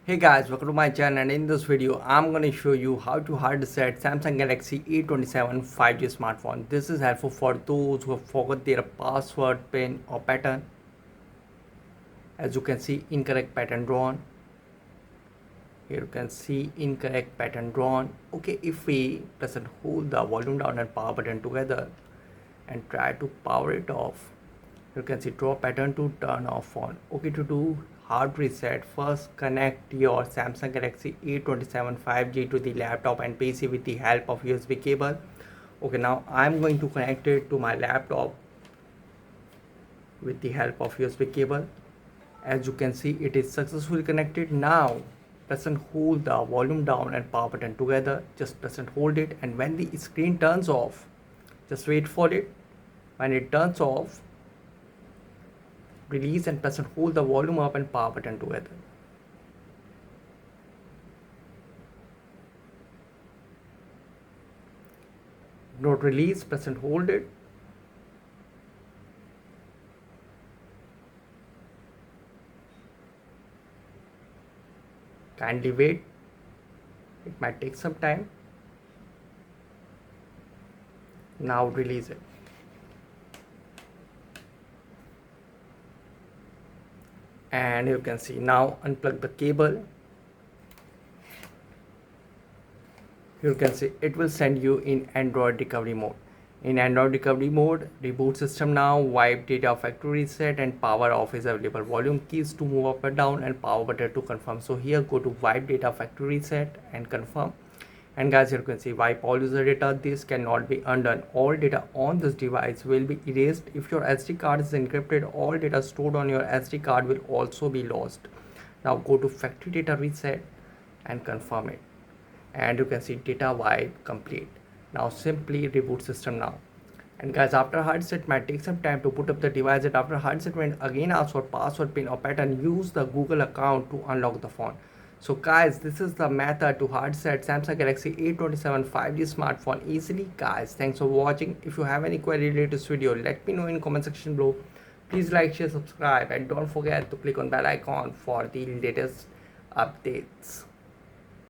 Hey guys, welcome to my channel, and in this video I'm going to show you how to hard reset Samsung Galaxy A27 5G smartphone. This is helpful for those who have forgot their password, pin or pattern. As you can see, incorrect pattern drawn. Here you can see incorrect pattern drawn. Okay, if we press and hold the volume down and power button together and try to power it off, you can see draw pattern to turn off phone. Okay, to do hard reset, first connect your Samsung Galaxy A27 5G to the laptop and PC with the help of USB cable. Okay, now I'm going to connect it to my laptop with the help of USB cable. As you can see, it is successfully connected. Now press and hold the volume down and power button together. Just press and hold it, and when the screen turns off, just wait for it. When it turns off, release and press and hold the volume up and power button together. Not release, press and hold it. Kindly wait, it might take some time. Now release it. And you can see, now unplug the cable. You can see it will send you in Android recovery mode. In Android recovery mode, reboot system now, wipe data, factory reset and power off is available. Volume keys to move up and down and power button to confirm. So here go to wipe data, factory reset and confirm. And guys, here you can see wipe all user data. This cannot be undone. All data on this device will be erased. If your SD card is encrypted, all data stored on your SD card will also be lost. Now go to factory data reset and confirm it. And you can see data wipe complete. Now simply reboot system now. And guys, after hard reset might take some time to put up the device. And after hard reset, when again ask for password, pin or pattern, use the Google account to unlock the phone. So guys, this is the method to hard reset Samsung Galaxy A27 5G smartphone easily. Guys, thanks for watching. If you have any query related to this video, let me know in comment section below. Please like, share, subscribe, and don't forget to click on bell icon for the latest updates.